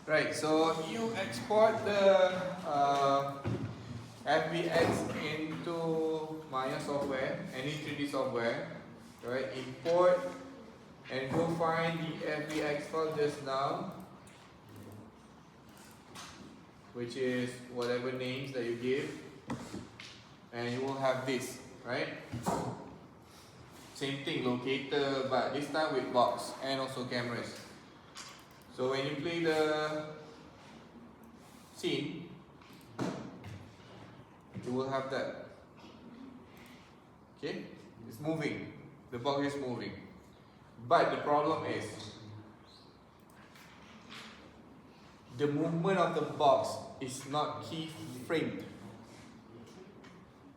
Right, so you export the FBX into Maya software, any 3D software, right? Import and go find the FBX file just now, which is whatever names that you give, and you will have this, right? Same thing, locator, but this time with box and also cameras. So when you play the scene, you will have that. Okay, it's moving. The box is moving. But the problem is the movement of the box is not keyframed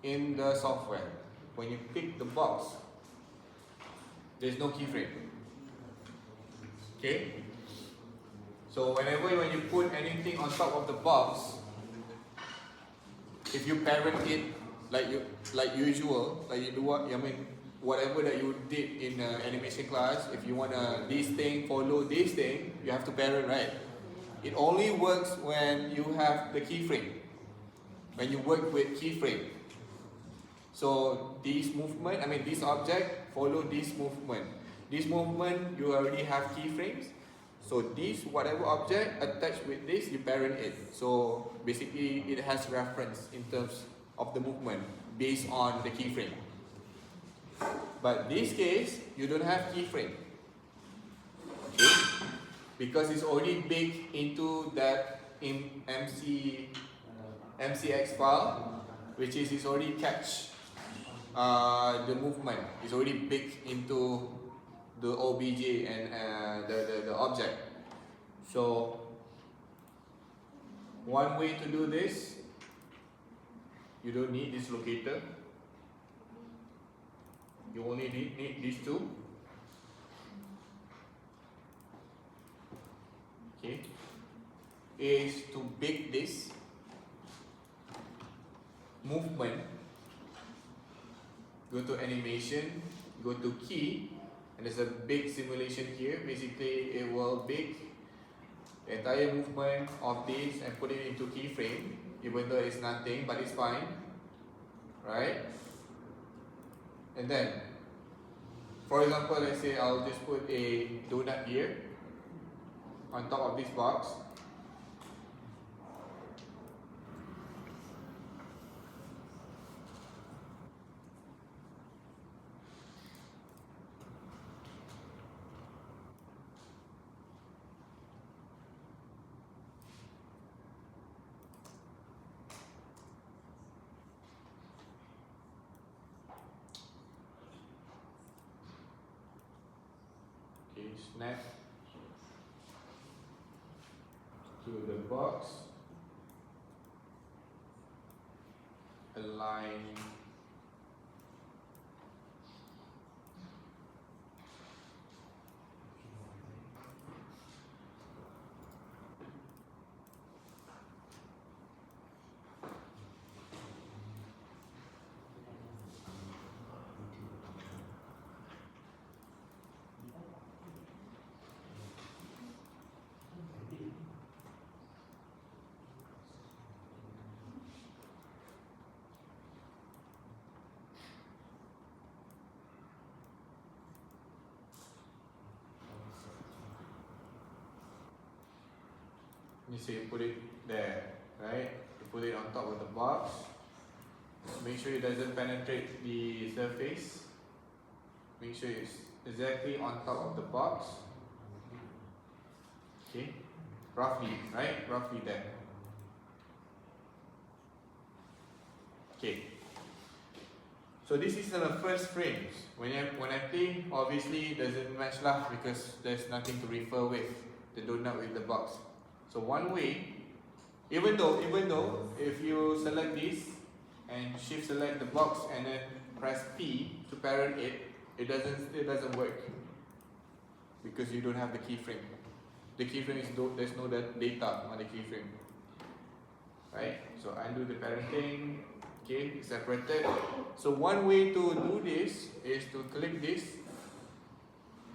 in the software. When you pick the box, there's no keyframe. Okay? So when you put anything on top of the box, if you parent it like usual, like you do whatever that you did in animation class, if you want this thing follow this thing, you have to parent, right? It only works when you have the keyframe. When you work with keyframe. So this movement, this object follow this movement. This movement you already have keyframes. So this whatever object attached with this, you parent it. So basically it has reference in terms of the movement based on the keyframe. But this case, you don't have keyframe. Okay? Because it's already baked into that MCX file, which is it's already catch the movement. It's already baked into the OBJ and the object. So one way to do this, you don't need this locator. You only need these two. Okay, is to bake this movement. Go to animation, go to key, and there's a big simulation here. Basically, it will bake the entire movement of this and put it into keyframe, even though it's nothing, but it's fine, right? And then, for example, let's say I'll just put a donut here on top of this box. Okay, snap to the box, align so you put it there, right? You put it on top of the box. Make sure it doesn't penetrate the surface. Make sure it's exactly on top of the box. Okay, roughly, right? Roughly there. Okay. So this is the first frames. When I play, obviously it doesn't match lah because there's nothing to refer with the donut with the box. So one way, even though if you select this and shift select the box and then press P to parent it, it doesn't work because you don't have the keyframe. The keyframe is there's no data on the keyframe, right? So undo the parenting. Okay, it's separated. So one way to do this is to click this,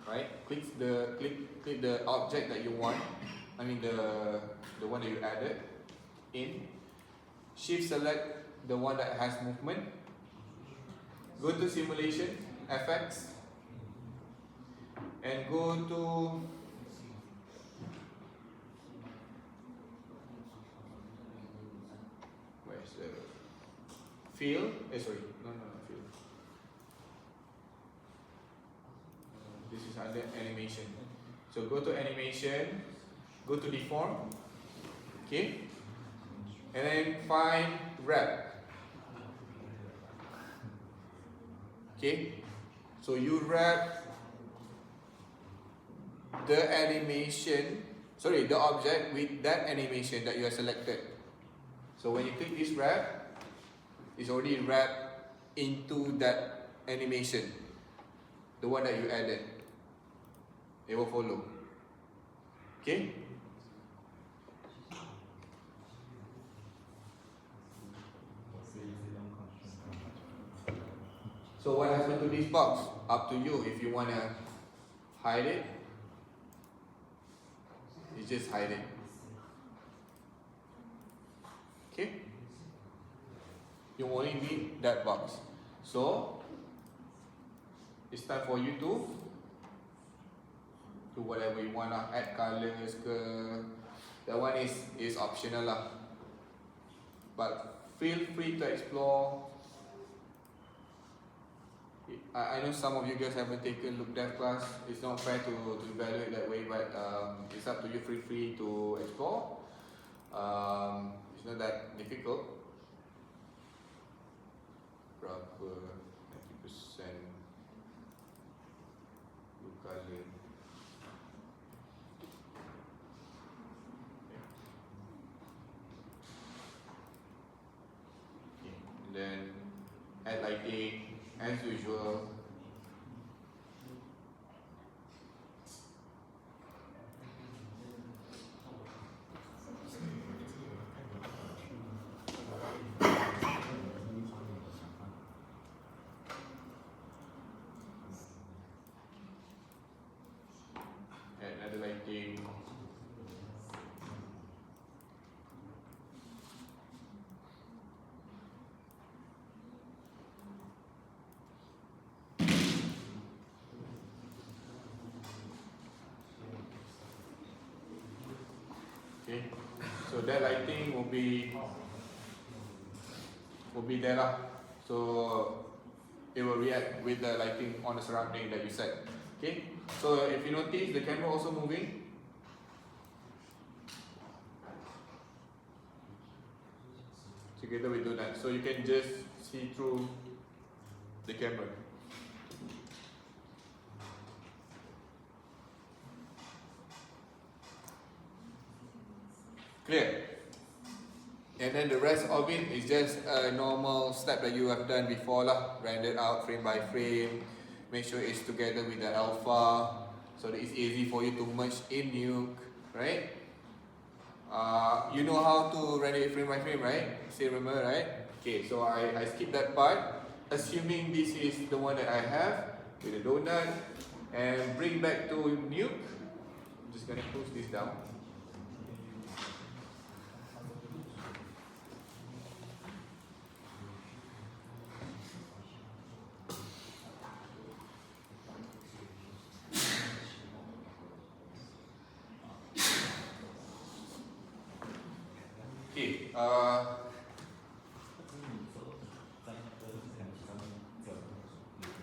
right? Click the object that you want. I mean the one that you added in. Shift select the one that has movement. Go to simulation, FX, and go to where's the field? Sorry, no, field. This is under animation. So go to animation, go to deform, okay, and then find wrap. Okay, so you wrap the animation, sorry, the object with that animation that you have selected. So when you click this wrap, it's already wrapped into that animation, the one that you added. It will follow. Okay? So what happens to this box? Up to you. If you want to hide it, you just hide it. Okay? You only need that box. So it's time for you to do whatever you want. Add colors ke. That one is optional lah. But feel free to explore. I know some of you guys haven't taken Look Dev class. It's not fair to evaluate that way, but it's up to you. Feel free to explore. It's not that difficult. Berapa 90% blue color. Okay. Then add lighting. As usual, add another lighting. Okay, so that lighting will be there lah. So it will react with the lighting on the surrounding that you set. Okay, so if you notice the camera also moving. Together we do that, so you can just see through the camera. Clear? And then the rest of it is just a normal step that you have done before lah. Render out frame by frame. Make sure it's together with the alpha, so that it's easy for you to merge in Nuke, right? You know how to render it frame by frame, right? Still remember, right? Okay, so I skip that part. Assuming this is the one that I have with the donut, and bring back to Nuke. I'm just gonna push this down. Okay,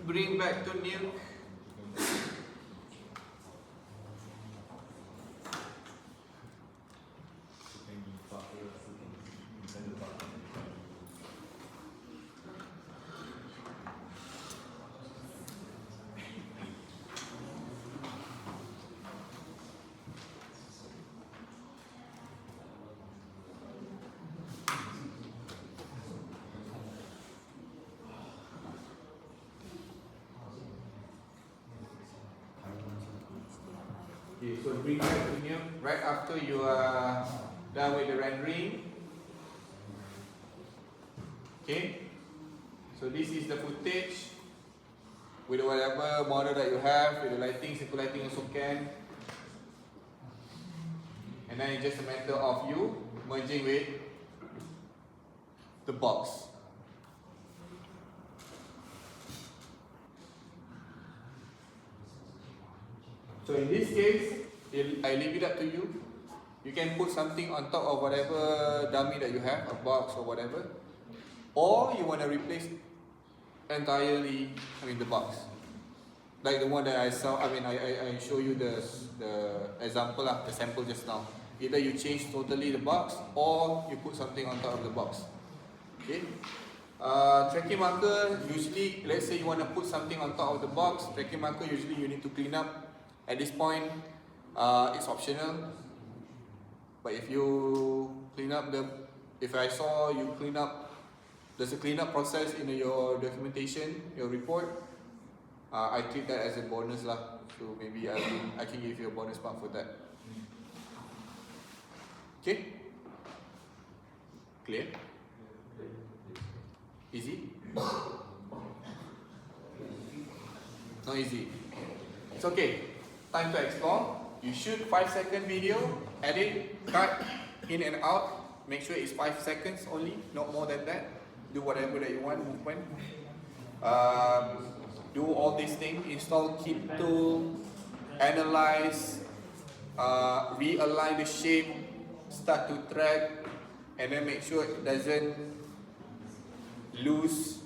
bring back to Nuke. Okay, so bring back to Nuke right after you are done with the rendering. Okay, so this is the footage with whatever model that you have, with the lighting, simple lighting also can. And and then it's just a matter of you merging with the box. So in this case, I leave it up to you. You can put something on top of whatever dummy that you have, a box or whatever, or you want to replace entirely, the box. Like the one that I saw, I show you the example, the sample just now. Either you change totally the box or you put something on top of the box. Okay. Tracking marker, usually, let's say you want to put something on top of the box, tracking marker usually you need to clean up. At this point, it's optional. But if you clean up if I saw you clean up, there's a cleanup process in your documentation, your report. I treat that as a bonus lah. So maybe I can give you a bonus mark for that. Okay? Clear? Easy? Not easy. It's okay. Time to explore. You shoot 5-second video, edit, cut, in and out. Make sure it's 5 seconds only, not more than that. Do whatever that you want, movement. Do all these things, install kit tool, analyze, realign the shape, start to track, and then make sure it doesn't lose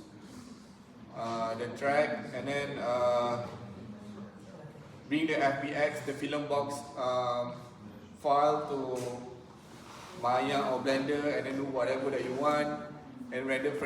the track, and then bring the FBX, the film box file to Maya or Blender, and then do whatever that you want, and render